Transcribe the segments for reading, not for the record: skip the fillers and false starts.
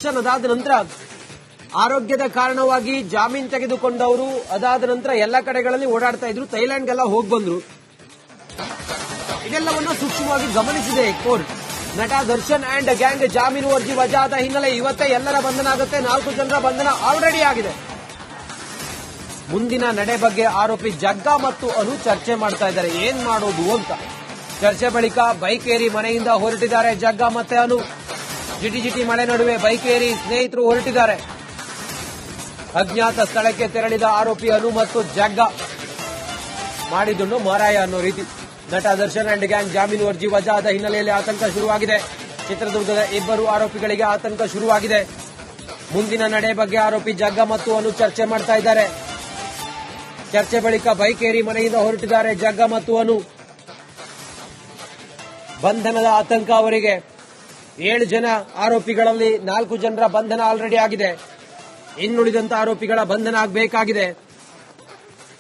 ಅದಾದ ನಂತರ ಆರೋಗ್ಯದ ಕಾರಣವಾಗಿ ಜಾಮೀನು ತೆಗೆದುಕೊಂಡವರು ಅದಾದ ನಂತರ ಎಲ್ಲ ಕಡೆಗಳಲ್ಲಿ ಓಡಾಡ್ತಾ ಇದ್ರು. ಥೈಲ್ಯಾಂಡ್ಗೆಲ್ಲ ಹೋಗಿ ಬಂದ್ರು. ಇದೆಲ್ಲವನ್ನ ಸೂಕ್ಷ್ಮವಾಗಿ ಗಮನಿಸಿದೆ ಕೋರ್ಟ್. ನಟ ದರ್ಶನ್ ಅಂಡ್ ಗ್ಯಾಂಗ್ ಜಾಮೀನು ಅರ್ಜಿ ವಜಾದ ಹಿನ್ನೆಲೆ ಇವತ್ತೇ ಎಲ್ಲರ ಬಂಧನ ಆಗುತ್ತೆ. 4 ಜನರ ಬಂಧನ ಆಲ್ರೆಡಿ ಆಗಿದೆ. ಮುಂದಿನ ನಡೆ ಬಗ್ಗೆ ಆರೋಪಿ ಜಗ್ಗಾ ಮತ್ತು ಅನು ಚರ್ಚೆ ಮಾಡ್ತಾ ಇದ್ದಾರೆ, ಏನ್ ಮಾಡೋದು ಅಂತ. ಚರ್ಚೆ ಬಳಿಕ ಬೈಕ್ ಏರಿ ಮನೆಯಿಂದ ಹೊರಟಿದ್ದಾರೆ ಜಗ್ಗಾ ಮತ್ತೆ ಅನು. ಜಿಟಿ ಮಳೆ ನಡುವೆ ಬೈಕ್ ಏರಿ ಸ್ನೇಹಿತರು ಹೊರಟಿದ್ದಾರೆ. ಅಜ್ಞಾತ ಸ್ಥಳಕ್ಕೆ ತೆರಳಿದ ಆರೋಪಿ ಅನು ಮತ್ತು ಜಗ್ಗಾ ಮಾಡಿದುಣ್ಣು ಮಾರಾಯ ಅನ್ನೋ ರೀತಿ. ನಟ ದರ್ಶನ್ ಅಂಡ್ ಗ್ಯಾಂಗ್ ಜಾಮೀನು ಅರ್ಜಿ ವಜಾದ ಹಿನ್ನೆಲೆಯಲ್ಲಿ ಆತಂಕ ಶುರುವಾಗಿದೆ. ಚಿತ್ರದುರ್ಗದ ಇಬ್ಬರು ಆರೋಪಿಗಳಿಗೆ ಆತಂಕ ಶುರುವಾಗಿದೆ. ಮುಂದಿನ ನಡೆ ಬಗ್ಗೆ ಆರೋಪಿ ಜಗ್ಗಾ ಮತ್ತು ಅನು ಚರ್ಚೆ ಮಾಡ್ತಾ ಇದ್ದಾರೆ. ಚರ್ಚೆ ಬಳಿಕ ಬೈಕ್ ಏರಿ ಮನೆಯಿಂದ ಹೊರಟಿದ್ದಾರೆ ಜಗ್ಗಾ ಮತ್ತು ಅನು. ಬಂಧನದ ಆತಂಕ ಅವರಿಗೆ. 7 ಜನ ಆರೋಪಿಗಳಲ್ಲಿ 4 ಜನರ ಬಂಧನ ಆಲ್ರೆಡಿ ಆಗಿದೆ. ಇನ್ನುಳಿದಂತ ಆರೋಪಿಗಳ ಬಂಧನ ಆಗಬೇಕಾಗಿದೆ.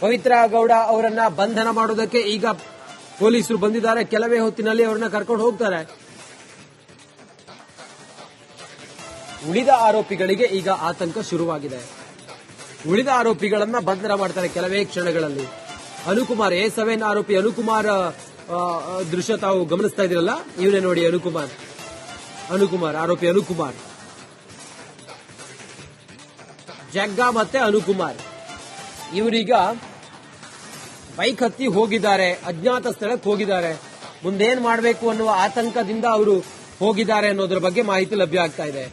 ಪವಿತ್ರ ಗೌಡ ಅವರನ್ನ ಬಂಧನ ಮಾಡುವುದಕ್ಕೆ ಈಗ ಪೊಲೀಸರು ಬಂದಿದ್ದಾರೆ. ಕೆಲವೇ ಹೊತ್ತಿನಲ್ಲಿ ಅವರನ್ನ ಕರ್ಕೊಂಡು ಹೋಗ್ತಾರೆ. ಉಳಿದ ಆರೋಪಿಗಳಿಗೆ ಈಗ ಆತಂಕ ಶುರುವಾಗಿದೆ. ಉಳಿದ ಆರೋಪಿಗಳನ್ನ ಬಂಧನ ಮಾಡ್ತಾರೆ ಕೆಲವೇ ಕ್ಷಣಗಳಲ್ಲಿ. ಅನುಕುಮಾರ್ A7 ಆರೋಪಿ ಅನುಕುಮಾರ್ ದೃಶ್ಯ ತಾವು ಗಮನಿಸ್ತಾ ಇದ್ದೀರಲ್ಲ, ಇವನೇ ನೋಡಿ ಅನುಕುಮಾರ್ ಆರೋಪಿ ಅನುಕುಮಾರ್. ಜಗ್ಗಾ ಮತ್ತೆ ಅನುಕುಮಾರ್ ಇವರೀಗ ಬೈಕ್ ಹತ್ತಿ ಹೋಗಿದ್ದಾರೆ, ಅಜ್ಞಾತ ಸ್ಥಳಕ್ಕೆ ಹೋಗಿದ್ದಾರೆ. ಮುಂದೇನ್ ಮಾಡಬೇಕು ಅನ್ನುವ ಆತಂಕದಿಂದ ಅವರು ಹೋಗಿದ್ದಾರೆ ಅನ್ನೋದ್ರ ಬಗ್ಗೆ ಮಾಹಿತಿ ಲಭ್ಯ ಆಗ್ತಾ ಇದೆ.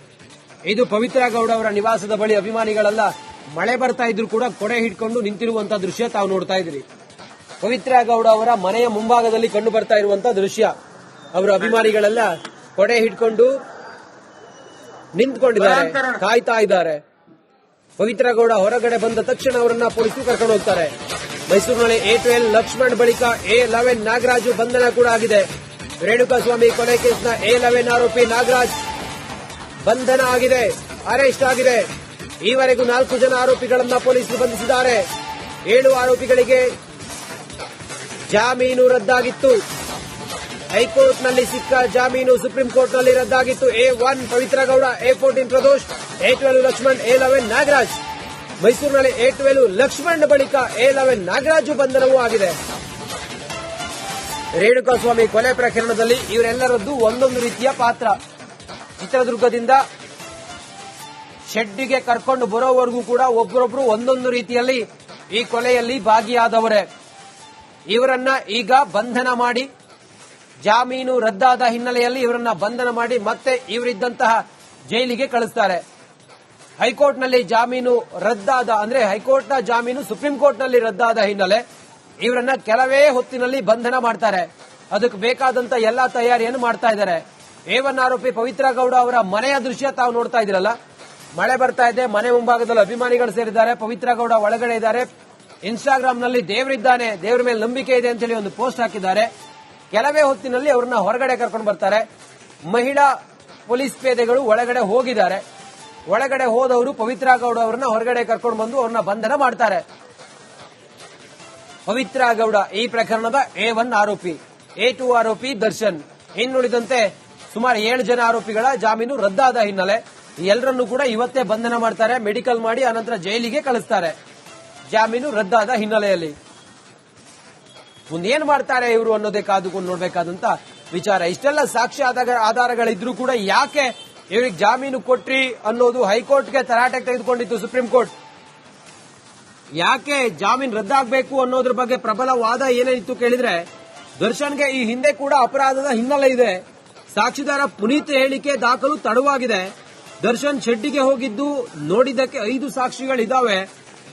ಇದು ಪವಿತ್ರ ಗೌಡ ಅವರ ನಿವಾಸದ ಬಳಿ ಅಭಿಮಾನಿಗಳೆಲ್ಲ ಮಳೆ ಬರ್ತಾ ಇದ್ರು ಕೂಡ ಕೊಡೆ ಹಿಡ್ಕೊಂಡು ನಿಂತಿರುವಂತಹ ದೃಶ್ಯ ತಾವು ನೋಡ್ತಾ ಇದ್ರಿ. ಪವಿತ್ರ ಗೌಡ ಅವರ ಮನೆಯ ಮುಂಭಾಗದಲ್ಲಿ ಕಂಡು ಬರ್ತಾ ಇರುವಂತಹ ದೃಶ್ಯ. ಅವರ ಅಭಿಮಾನಿಗಳೆಲ್ಲ ಕೊಡೆ ಹಿಡ್ಕೊಂಡು ನಿಂತ್ಕೊಂಡಿದ್ದಾರೆ, ಕಾಯ್ತಾ ಇದ್ದಾರೆ. ಪವಿತ್ರ ಗೌಡ ಹೊರಗಡೆ ಬಂದ ತಕ್ಷಣ ಅವರನ್ನ ಪೊಲೀಸರು ಕರ್ಕೊಂಡು ಹೋಗ್ತಾರೆ. ಮೈಸೂರಿನಲ್ಲಿ A12 ಲಕ್ಷ್ಮಣ್ ಬಳಿಕ A11 ನಾಗರಾಜು ಬಂಧನ ಕೂಡ ಆಗಿದೆ. ರೇಣುಕಾಸ್ವಾಮಿ ಕೊಲೆ ಕೇಸ್ನ A11 ಆರೋಪಿ ನಾಗರಾಜ್ ಬಂಧನ ಆಗಿದೆ, ಅರೆಸ್ಟ್ ಆಗಿದೆ. ಈವರೆಗೂ 4 ಜನ ಆರೋಪಿಗಳನ್ನ ಪೊಲೀಸರು ಬಂಧಿಸಿದ್ದಾರೆ. 7 ಆರೋಪಿಗಳಿಗೆ ಜಾಮೀನು ರದ್ದಾಗಿತ್ತು. ಹೈಕೋರ್ಟ್ನಲ್ಲಿ ಸಿಕ್ಕ ಜಾಮೀನು ಸುಪ್ರೀಂ ಕೋರ್ಟ್ನಲ್ಲಿ ರದ್ದಾಗಿತ್ತು. A1 Pavithra Gowda, A14 Pradosh, A12 Lakshman, A11 Nagaraj. ಮೈಸೂರಿನಲ್ಲಿ A12 ಲಕ್ಷ್ಮಣ್ ಬಳಿಕ A11 ನಾಗರಾಜು ಬಂಧನವೂ ಆಗಿದೆ. ರೇಣುಕಾಸ್ವಾಮಿ ಕೊಲೆ ಪ್ರಕರಣದಲ್ಲಿ ಇವರೆಲ್ಲರದ್ದು ಒಂದೊಂದು ರೀತಿಯ ಪಾತ್ರ. ಚಿತ್ರದುರ್ಗದಿಂದ ಶೆಡ್ಡಿಗೆ ಕರ್ಕೊಂಡು ಬರೋವರೆಗೂ ಕೂಡ ಒಬ್ಬರೊಬ್ಬರು ಒಂದೊಂದು ರೀತಿಯಲ್ಲಿ ಈ ಕೊಲೆಯಲ್ಲಿ ಭಾಗಿಯಾದವರೇ. ಇವರನ್ನ ಈಗ ಬಂಧನ ಮಾಡಿ, ಜಾಮೀನು ರದ್ದಾದ ಹಿನ್ನೆಲೆಯಲ್ಲಿ ಇವರನ್ನ ಬಂಧನ ಮಾಡಿ ಮತ್ತೆ ಇವರಿದ್ದಂತಹ ಜೈಲಿಗೆ ಕಳಿಸ್ತಾರೆ. ಹೈಕೋರ್ಟ್ನಲ್ಲಿ ಜಾಮೀನು ರದ್ದಾದ ಅಂದ್ರೆ ಹೈಕೋರ್ಟ್ನ ಜಾಮೀನು ಸುಪ್ರೀಂ ಕೋರ್ಟ್ನಲ್ಲಿ ರದ್ದಾದ ಹಿನ್ನೆಲೆ ಇವರನ್ನ ಕೆಲವೇ ಹೊತ್ತಿನಲ್ಲಿ ಬಂಧನ ಮಾಡ್ತಾರೆ. ಅದಕ್ಕೆ ಬೇಕಾದಂತ ಎಲ್ಲಾ ತಯಾರಿಯನ್ನು ಮಾಡ್ತಾ ಇದ್ದಾರೆ. A1 ಆರೋಪಿ ಪವಿತ್ರ ಗೌಡ ಅವರ ಮನೆಯ ದೃಶ್ಯ ತಾವು ನೋಡ್ತಾ ಇದ್ದೀರಲ್ಲ. ಮಳೆ ಬರ್ತಾ ಇದೆ, ಮನೆ ಮುಂಭಾಗದಲ್ಲಿ ಅಭಿಮಾನಿಗಳು ಸೇರಿದ್ದಾರೆ. ಪವಿತ್ರ ಗೌಡ ಒಳಗಡೆ ಇದ್ದಾರೆ. ಇನ್ಸ್ಟಾಗ್ರಾಂನಲ್ಲಿ ದೇವರಿದ್ದಾನೆ, ದೇವರ ಮೇಲೆ ನಂಬಿಕೆ ಇದೆ ಅಂತೇಳಿ ಒಂದು ಪೋಸ್ಟ್ ಹಾಕಿದ್ದಾರೆ. ಕೆಲವೇ ಹೊತ್ತಿನಲ್ಲಿ ಅವರನ್ನ ಹೊರಗಡೆ ಕರ್ಕೊಂಡು ಬರ್ತಾರೆ. ಮಹಿಳಾ ಪೊಲೀಸ್ ಪೇದೆಗಳು ಒಳಗಡೆ ಹೋಗಿದ್ದಾರೆ. ಒಳಗಡೆ ಹೋದವರು ಪವಿತ್ರ ಗೌಡ ಅವರನ್ನ ಹೊರಗಡೆ ಕರ್ಕೊಂಡು ಬಂದು ಅವರನ್ನ ಬಂಧನ ಮಾಡ್ತಾರೆ. ಪವಿತ್ರ ಗೌಡ ಈ ಪ್ರಕರಣದ A1 ಆರೋಪಿ, A2 ಆರೋಪಿ ದರ್ಶನ್. ಇನ್ನುಳಿದಂತೆ ಸುಮಾರು 7 ಜನ ಆರೋಪಿಗಳ ಜಾಮೀನು ರದ್ದಾದ ಹಿನ್ನೆಲೆ ಎಲ್ಲರನ್ನೂ ಕೂಡ ಇವತ್ತೇ ಬಂಧನ ಮಾಡ್ತಾರೆ. ಮೆಡಿಕಲ್ ಮಾಡಿ ಅನಂತರ ಜೈಲಿಗೆ ಕಳಿಸ್ತಾರೆ. ಜಾಮೀನು ರದ್ದಾದ ಹಿನ್ನೆಲೆಯಲ್ಲಿ ಮುಂದೇನ್ ಮಾಡ್ತಾರೆ ಇವರು ಅನ್ನೋದೇ ಕಾದುಕೊಂಡು ನೋಡಬೇಕಾದಂತ ವಿಚಾರ. ಇಷ್ಟೆಲ್ಲ ಸಾಕ್ಷ್ಯ ಆಧಾರಗಳಿದ್ರೂ ಕೂಡ ಯಾಕೆ ಇವರಿಗೆ ಜಾಮೀನು ಕೊಟ್ರಿ ಅನ್ನೋದು ಹೈಕೋರ್ಟ್ಗೆ ತರಾಟೆಗೆ ತೆಗೆದುಕೊಂಡಿತ್ತು ಸುಪ್ರೀಂ ಕೋರ್ಟ್. ಯಾಕೆ ಜಾಮೀನು ರದ್ದಾಗಬೇಕು ಅನ್ನೋದ್ರ ಬಗ್ಗೆ ಪ್ರಬಲ ವಾದ ಏನೇನಿತ್ತು ಕೇಳಿದ್ರೆ, ದರ್ಶನ್ಗೆ ಈ ಹಿಂದೆ ಕೂಡ ಅಪರಾಧದ ಹಿನ್ನೆಲೆ ಇದೆ. ಸಾಕ್ಷಿದಾರ ಪುನೀತ್ ಹೇಳಿಕೆ ದಾಖಲು ತಡವಾಗಿದೆ. ದರ್ಶನ್ ಶೆಡ್ಡಿಗೆ ಹೋಗಿದ್ದು ನೋಡಿದ್ದಕ್ಕೆ 5 ಸಾಕ್ಷಿಗಳಿದ್ದಾವೆ.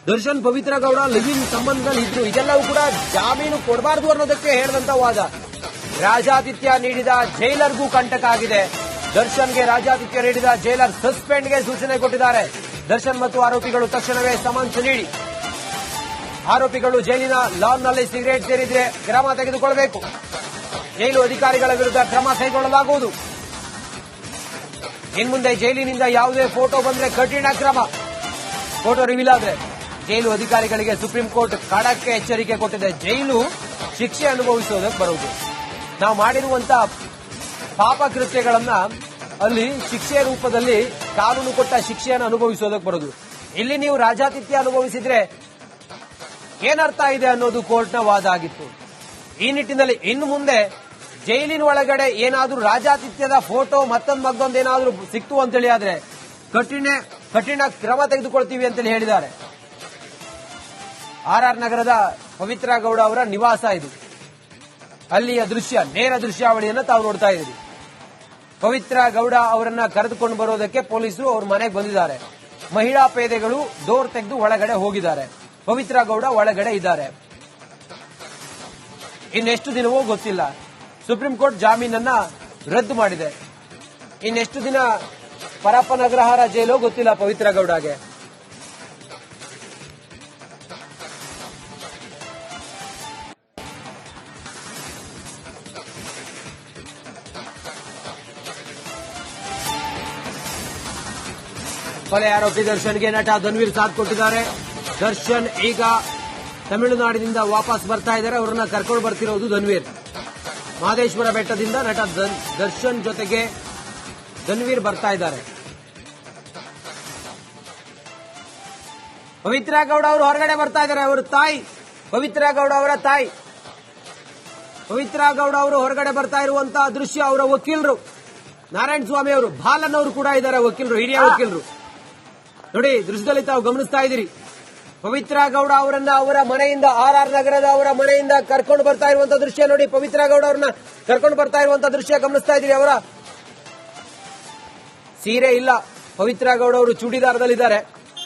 ದರ್ಶನ್ ಪವಿತ್ರ ಗೌಡ ಲಿವಿಂಗ್ ಸಂಬಂಧದಲ್ಲಿ ಇದ್ರು. ಇದೆಲ್ಲವೂ ಕೂಡ ಜಾಮೀನು ಕೊಡಬಾರದು ಅನ್ನೋದಕ್ಕೆ ಹೇಳಿದಂತ ವಾದ. ರಾಜಾತಿಥ್ಯ ನೀಡಿದ ಜೈಲರ್ಗೂ ಕಂಟಕ ಆಗಿದೆ. ದರ್ಶನ್ಗೆ ರಾಜಾತಿಥ್ಯ ನೀಡಿದ ಜೈಲರ್ ಸಸ್ಪೆಂಡ್ಗೆ ಸೂಚನೆ ಕೊಟ್ಟಿದ್ದಾರೆ. ದರ್ಶನ್ ಮತ್ತು ಆರೋಪಿಗಳು ತಕ್ಷಣವೇ ಸಮನ್ಸ್ ನೀಡಿ, ಆರೋಪಿಗಳು ಜೈಲಿನ ಲಾನ್ನಲ್ಲಿ ಸಿಗರೇಟ್ ಸೇರಿದ್ರೆ ಕ್ರಮ ತೆಗೆದುಕೊಳ್ಳಬೇಕು. ಜೈಲು ಅಧಿಕಾರಿಗಳ ವಿರುದ್ಧ ಕ್ರಮ ಕೈಗೊಳ್ಳಲಾಗುವುದು. ಇನ್ಮುಂದೆ ಜೈಲಿನಿಂದ ಯಾವುದೇ ಫೋಟೋ ಬಂದ್ರೆ ಕಠಿಣ ಕ್ರಮ. ಫೋಟೋ ರಿವೀಲ್ ಆದ್ರೆ ಜೈಲು ಅಧಿಕಾರಿಗಳಿಗೆ ಸುಪ್ರೀಂ ಕೋರ್ಟ್ ಖಡಕ್ ಎಚ್ಚರಿಕೆ ಕೊಟ್ಟಿದೆ. ಜೈಲು ಶಿಕ್ಷೆ ಅನುಭವಿಸುವುದಕ್ಕೆ ಬರುವುದು. ನಾವು ಮಾಡಿರುವಂತಹ ಪಾಪ ಕೃತ್ಯಗಳನ್ನ ಅಲ್ಲಿ ಶಿಕ್ಷೆಯ ರೂಪದಲ್ಲಿ ಕಾನೂನು ಕೊಟ್ಟ ಶಿಕ್ಷೆಯನ್ನು ಅನುಭವಿಸೋದಕ್ಕೆ ಬರೋದು. ಇಲ್ಲಿ ನೀವು ರಾಜಾತಿಥ್ಯ ಅನುಭವಿಸಿದ್ರೆ ಏನರ್ಥ ಇದೆ ಅನ್ನೋದು ಕೋರ್ಟ್ನ ವಾದ ಆಗಿತ್ತು. ಈ ನಿಟ್ಟಿನಲ್ಲಿ ಇನ್ನು ಮುಂದೆ ಜೈಲಿನ ಒಳಗಡೆ ಏನಾದ್ರೂ ರಾಜಾತಿಥ್ಯದ ಫೋಟೋ ಮತ್ತೊಂದು ಏನಾದ್ರೂ ಸಿಕ್ತು ಅಂತೇಳಿ ಆದ್ರೆ ಕಠಿಣ ಕ್ರಮ ತೆಗೆದುಕೊಳ್ತೀವಿ ಅಂತೇಳಿ ಹೇಳಿದ್ದಾರೆ. ಆರ್ ನಗರದ ಪವಿತ್ರ ಗೌಡ ಅವರ ನಿವಾಸ ಇದು. ಅಲ್ಲಿಯ ನೇರ ದೃಶ್ಯಾವಳಿಯನ್ನು ತಾವು ನೋಡ್ತಾ ಇದ್ದೀರಿ. ಪವಿತ್ರ ಗೌಡ ಅವರನ್ನ ಕರೆದುಕೊಂಡು ಬರೋದಕ್ಕೆ ಪೊಲೀಸರು ಅವ್ರ ಮನೆಗೆ ಬಂದಿದ್ದಾರೆ. ಮಹಿಳಾ ಪೇದೆಗಳು ಡೋರ್ ತೆಗೆದು ಒಳಗಡೆ ಹೋಗಿದ್ದಾರೆ. ಪವಿತ್ರ ಗೌಡ ಒಳಗಡೆ ಇದ್ದಾರೆ. ಇನ್ನೆಷ್ಟು ದಿನವೋ ಗೊತ್ತಿಲ್ಲ. ಸುಪ್ರೀಂ ಕೋರ್ಟ್ ಜಾಮೀನನ್ನ ರದ್ದು ಮಾಡಿದೆ. ಇನ್ನೆಷ್ಟು ದಿನ ಪರಪ್ಪನ ಅಗ್ರಹಾರ ಜೈಲು ಗೊತ್ತಿಲ್ಲ ಪವಿತ್ರ ಗೌಡಗೆ. ಕೊಲೆ ಆರೋಪಿ ದರ್ಶನ್ಗೆ ನಟ ಧನ್ವೀರ್ ಸಾಥ್ ಕೊಟ್ಟಿದ್ದಾರೆ. ದರ್ಶನ್ ಈಗ ತಮಿಳುನಾಡಿನಿಂದ ವಾಪಸ್ ಬರ್ತಾ ಇದ್ದಾರೆ. ಅವರನ್ನ ಕರ್ಕೊಂಡು ಬರ್ತಿರೋದು ಧನ್ವೀರ್. ಮಹದೇಶ್ವರ ಬೆಟ್ಟದಿಂದ ನಟ ದರ್ಶನ್ ಜೊತೆಗೆ ಧನ್ವೀರ್ ಬರ್ತಾ ಇದ್ದಾರೆ. ಪವಿತ್ರ ಗೌಡ ಅವರು ಹೊರಗಡೆ ಬರ್ತಾ ಇದ್ದಾರೆ. ಅವರು ತಾಯಿ ಪವಿತ್ರ ಗೌಡ ಅವರ ತಾಯಿ ಪವಿತ್ರ ಗೌಡ ಅವರು ಹೊರಗಡೆ ಬರ್ತಾ ಇರುವಂತಹ ದೃಶ್ಯ. ಅವರ ವಕೀಲರು ನಾರಾಯಣ ಸ್ವಾಮಿ ಅವರು, ಬಾಲನ್ ಅವರು ಕೂಡ ಇದ್ದಾರೆ, ವಕೀಲರು, ಹಿರಿಯ ವಕೀಲರು. ನೋಡಿ, ದೃಶ್ಯದಲ್ಲಿ ತಾವು ಗಮನಿಸ್ತಾ ಇದ್ದೀರಿ. ಪವಿತ್ರ ಗೌಡ ಅವರನ್ನ ಅವರ ಮನೆಯಿಂದ ಆರ್ ನಗರದ ಅವರ ಮನೆಯಿಂದ ಕರ್ಕೊಂಡು ಬರ್ತಾ ಇರುವಂತಹ ದೃಶ್ಯ ನೋಡಿ. ಪವಿತ್ರ ಗೌಡ ಅವರನ್ನ ಕರ್ಕೊಂಡು ಬರ್ತಾ ಇರುವಂತಹ ದೃಶ್ಯ ಗಮನಿಸ್ತಾ ಇದ್ದೀರಿ. ಅವರ ಸೀರೆ ಇಲ್ಲ, ಪವಿತ್ರ ಗೌಡ ಅವರು ಚೂಡಿದಾರದಲ್ಲಿದ್ದಾರೆ.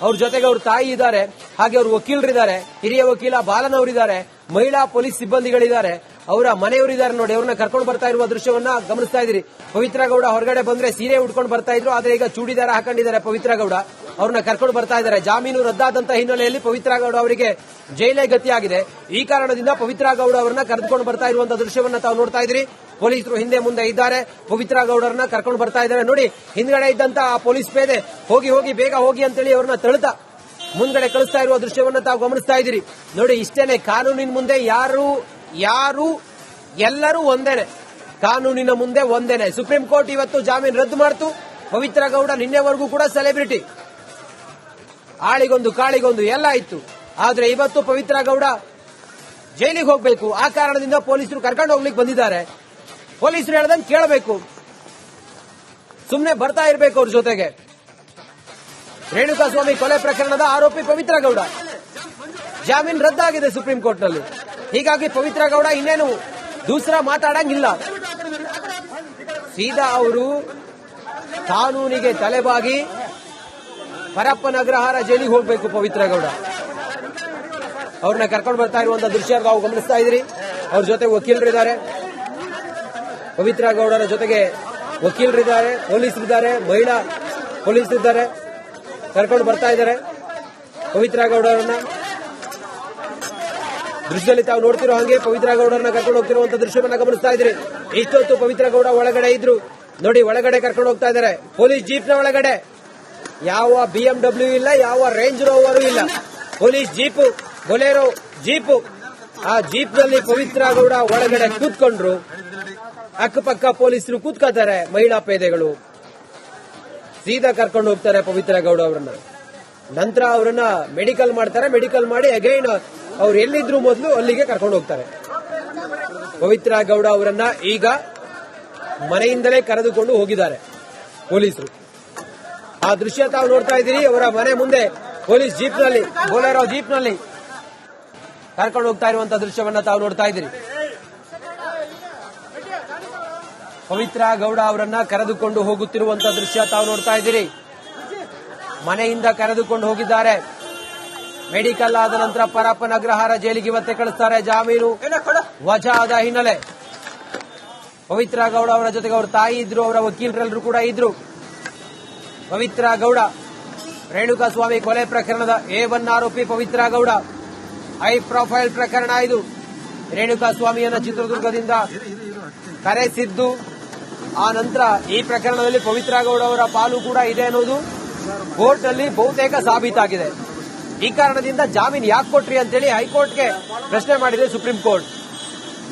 ಅವ್ರ ಜೊತೆಗೆ ಅವ್ರ ತಾಯಿ ಇದ್ದಾರೆ, ಹಾಗೆ ಅವ್ರ ವಕೀಲರಿದ್ದಾರೆ, ಹಿರಿಯ ವಕೀಲ ಬಾಲನ್ ಅವರಿದ್ದಾರೆ, ಮಹಿಳಾ ಪೊಲೀಸ್ ಸಿಬ್ಬಂದಿಗಳಿದ್ದಾರೆ, ಅವರ ಮನೆಯವರಿದ್ದಾರೆ. ನೋಡಿ, ಅವ್ರನ್ನ ಕರ್ಕೊಂಡು ಬರ್ತಾ ಇರುವ ದೃಶ್ಯವನ್ನ ಗಮನಿಸ್ತಾ ಇದ್ದೀರಿ. ಪವಿತ್ರ ಗೌಡ ಹೊರಗಡೆ ಬಂದ್ರೆ ಸೀರೆ ಉಟ್ಕೊಂಡು ಬರ್ತಾ ಇದ್ರು, ಆದ್ರೆ ಈಗ ಚೂಡಿದಾರ ಹಾಕೊಂಡಿದ್ದಾರೆ ಪವಿತ್ರ ಗೌಡ. ಅವ್ರನ್ನ ಕರ್ಕೊಂಡು ಬರ್ತಾ ಇದ್ದಾರೆ. ಜಾಮೀನು ರದ್ದಾದಂತ ಹಿನ್ನೆಲೆಯಲ್ಲಿ ಪವಿತ್ರ ಗೌಡ ಅವರಿಗೆ ಜೈಲೇ ಗತಿಯಾಗಿದೆ. ಈ ಕಾರಣದಿಂದ ಪವಿತ್ರ ಗೌಡ ಅವರನ್ನ ಕರೆದುಕೊಂಡು ಬರ್ತಾ ಇರುವಂತಹ ದೃಶ್ಯವನ್ನ ತಾವು ನೋಡ್ತಾ ಇದ್ದೀರಿ. ಪೊಲೀಸರು ಹಿಂದೆ ಮುಂದೆ ಇದ್ದಾರೆ. ಪವಿತ್ರ ಗೌಡರನ್ನ ಕರ್ಕೊಂಡು ಬರ್ತಾ ಇದ್ದಾರೆ. ನೋಡಿ, ಹಿಂದ್ಗಡೆ ಇದ್ದಂತ ಆ ಪೊಲೀಸ್ ಪೇದೆ ಹೋಗಿ ಬೇಗ ಹೋಗಿ ಅಂತೇಳಿ ಅವ್ರನ್ನ ತಳ್ತಾ ಮುಂದ್ಗಡೆ ಕಳಿಸ್ತಾ ಇರುವ ದೃಶ್ಯವನ್ನ ತಾವು ಗಮನಿಸ್ತಾ ಇದ್ದೀರಿ. ನೋಡಿ, ಇಷ್ಟೇನೆ. ಕಾನೂನಿನ ಮುಂದೆ ಯಾರು ಎಲ್ಲರೂ ಒಂದೇನೆ. ಕಾನೂನಿನ ಮುಂದೆ ಒಂದೇನೆ. ಸುಪ್ರೀಂ ಕೋರ್ಟ್ ಇವತ್ತು ಜಾಮೀನು ರದ್ದು ಮಾಡಿತು. ಪವಿತ್ರ ಗೌಡ ನಿನ್ನೆವರೆಗೂ ಕೂಡ ಸೆಲೆಬ್ರಿಟಿ, ಆಳಿಗೊಂದು ಕಾಳಿಗೊಂದು ಎಲ್ಲ ಇತ್ತು. ಆದ್ರೆ ಇವತ್ತು ಪವಿತ್ರ ಗೌಡ ಜೈಲಿಗೆ ಹೋಗಬೇಕು. ಆ ಕಾರಣದಿಂದ ಪೊಲೀಸರು ಕರ್ಕೊಂಡು ಹೋಗ್ಲಿಕ್ಕೆ ಬಂದಿದ್ದಾರೆ. ಪೊಲೀಸರು ಹೇಳ್ದಂಗೆ ಕೇಳಬೇಕು, ಸುಮ್ಮನೆ ಬರ್ತಾ ಇರಬೇಕು ಅವ್ರ ಜೊತೆಗೆ. ರೇಣುಕಾಸ್ವಾಮಿ ಕೊಲೆ ಪ್ರಕರಣದ ಆರೋಪಿ ಪವಿತ್ರ ಗೌಡ ಜಾಮೀನು ರದ್ದಾಗಿದೆ ಸುಪ್ರೀಂ ಕೋರ್ಟ್ನಲ್ಲಿ. ಹೀಗಾಗಿ ಪವಿತ್ರ ಗೌಡ ಇನ್ನೇನು ದೂಸರ ಮಾತಾಡಂಗಿಲ್ಲ. ಸೀದಾ ಅವರು ಕಾನೂನಿಗೆ ತಲೆಬಾಗಿ ಪರಪ್ಪನ ಅಗ್ರಹಾರ ಜೈಲಿಗೆ ಹೋಗಬೇಕು ಪವಿತ್ರ ಗೌಡ. ಅವ್ರನ್ನ ಕರ್ಕೊಂಡು ಬರ್ತಾ ಇರುವಂತಹ ದೃಶ್ಯ ತಾವು ಗಮನಿಸ್ತಾ ಇದ್ದೀರಿ. ಅವ್ರ ಜೊತೆ ವಕೀಲರಿದ್ದಾರೆ. ಪವಿತ್ರ ಗೌಡರ ಜೊತೆಗೆ ವಕೀಲರಿದ್ದಾರೆ, ಪೊಲೀಸರಿದ್ದಾರೆ, ಮಹಿಳಾ ಪೊಲೀಸರಿದ್ದಾರೆ. ಕರ್ಕೊಂಡು ಬರ್ತಾ ಇದ್ದಾರೆ ಪವಿತ್ರ ಗೌಡರನ್ನ. ದೃಶ್ಯದಲ್ಲಿ ತಾವು ನೋಡ್ತಿರೋ ಹಾಗೆ ಪವಿತ್ರ ಗೌಡರನ್ನ ಕರ್ಕೊಂಡು ಹೋಗ್ತಿರುವಂತಹ ದೃಶ್ಯವನ್ನ ಗಮನಿಸ್ತಾ ಇದ್ರಿ. ಇಷ್ಟೊತ್ತು ಪವಿತ್ರ ಗೌಡ ಒಳಗಡೆ ಇದ್ರು. ನೋಡಿ, ಒಳಗಡೆ ಕರ್ಕೊಂಡು ಹೋಗ್ತಾ ಇದ್ದಾರೆ. ಪೊಲೀಸ್ ಜೀಪ್ನ ಒಳಗಡೆ ಯಾವ BMW ಇಲ್ಲ, ಯಾವ ರೇಂಜ್ ರೋವರು ಇಲ್ಲ. Police jeep, Bolero jeep. ಆ ಜೀಪ್ನಲ್ಲಿ ಪವಿತ್ರ ಗೌಡ ಒಳಗಡೆ ಕೂತ್ಕೊಂಡ್ರು. ಅಕ್ಕಪಕ್ಕ ಪೊಲೀಸರು ಕೂತ್ಕೋತಾರೆ, ಮಹಿಳಾ ಪೇದೆಗಳು. ಸೀದಾ ಕರ್ಕೊಂಡು ಹೋಗ್ತಾರೆ ಪವಿತ್ರ ಗೌಡ ಅವರನ್ನ. ನಂತರ ಅವರನ್ನ ಮೆಡಿಕಲ್ ಮಾಡ್ತಾರೆ. ಮೆಡಿಕಲ್ ಮಾಡಿ ಅಗೈನ್ ಅವ್ರು ಎಲ್ಲಿದ್ರು ಮೊದಲು ಅಲ್ಲಿಗೆ ಕರ್ಕೊಂಡು ಹೋಗ್ತಾರೆ. ಪವಿತ್ರ ಗೌಡ ಅವರನ್ನ ಈಗ ಮನೆಯಿಂದಲೇ ಕರೆದುಕೊಂಡು ಹೋಗಿದ್ದಾರೆ ಪೊಲೀಸರು. ಆ ದೃಶ್ಯ ತಾವು ನೋಡ್ತಾ ಇದ್ದೀರಿ. ಅವರ ಮನೆ ಮುಂದೆ ಪೊಲೀಸ್ ಜೀಪ್ನಲ್ಲಿ, ಬೊಲೆರೋ ಜೀಪ್ನಲ್ಲಿ ಕರ್ಕೊಂಡು ಹೋಗ್ತಾ ಇರುವಂತಹ ದೃಶ್ಯವನ್ನ ತಾವು ನೋಡ್ತಾ ಇದ್ದೀರಿ. ಪವಿತ್ರ ಗೌಡ ಅವರನ್ನ ಕರೆದುಕೊಂಡು ಹೋಗುತ್ತಿರುವಂತಹ ದೃಶ್ಯ ತಾವು ನೋಡ್ತಾ ಇದ್ದೀರಿ. ಮನೆಯಿಂದ ಕರೆದುಕೊಂಡು ಹೋಗಿದ್ದಾರೆ. ಮೆಡಿಕಲ್ ಆದ ನಂತರ ಪರಪ್ಪನ ಅಗ್ರಹಾರ ಜೈಲಿಗೆ ಇವತ್ತೇ ಕಳಿಸ್ತಾರೆ. ಜಾಮೀನು ವಜಾ ಆದ ಹಿನ್ನೆಲೆ ಪವಿತ್ರ ಗೌಡ ಅವರ ಜೊತೆಗೆ ಅವರ ತಾಯಿ ಇದ್ರು, ಅವರ ವಕೀಲರೆಲ್ಲರೂ ಕೂಡ ಇದ್ರು. ಪವಿತ್ರ ಗೌಡ, ರೇಣುಕಾಸ್ವಾಮಿ ಕೊಲೆ ಪ್ರಕರಣದ A1 ಆರೋಪಿ ಪವಿತ್ರ ಗೌಡ. ಹೈ ಪ್ರೊಫೈಲ್ ಪ್ರಕರಣ ಇದು. ರೇಣುಕಾಸ್ವಾಮಿಯನ್ನ ಚಿತ್ರದುರ್ಗದಿಂದ ಕರೆಸಿದ್ದು, ಆ ನಂತರ ಈ ಪ್ರಕರಣದಲ್ಲಿ ಪವಿತ್ರ ಗೌಡ ಅವರ ಪಾಲು ಕೂಡ ಇದೆ ಅನ್ನೋದು ಕೋರ್ಟ್ನಲ್ಲಿ ಬಹುತೇಕ ಸಾಬೀತಾಗಿದೆ. ಈ ಕಾರಣದಿಂದ ಜಾಮೀನು ಯಾಕೆ ಕೊಟ್ರಿ ಅಂತೇಳಿ ಹೈಕೋರ್ಟ್ಗೆ ಪ್ರಶ್ನೆ ಮಾಡಿದೆ ಸುಪ್ರೀಂ ಕೋರ್ಟ್.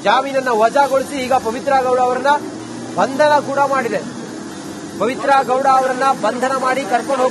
ಜಾಮೀನನ್ನ ವಜಾಗೊಳಿಸಿ ಈಗ ಪವಿತ್ರ ಗೌಡ ಅವರನ್ನ ಬಂಧನ ಕೂಡ ಮಾಡಿದೆ. ಪವಿತ್ರ ಗೌಡ ಅವರನ್ನ ಬಂಧನ ಮಾಡಿ ಕರ್ಕೊಂಡು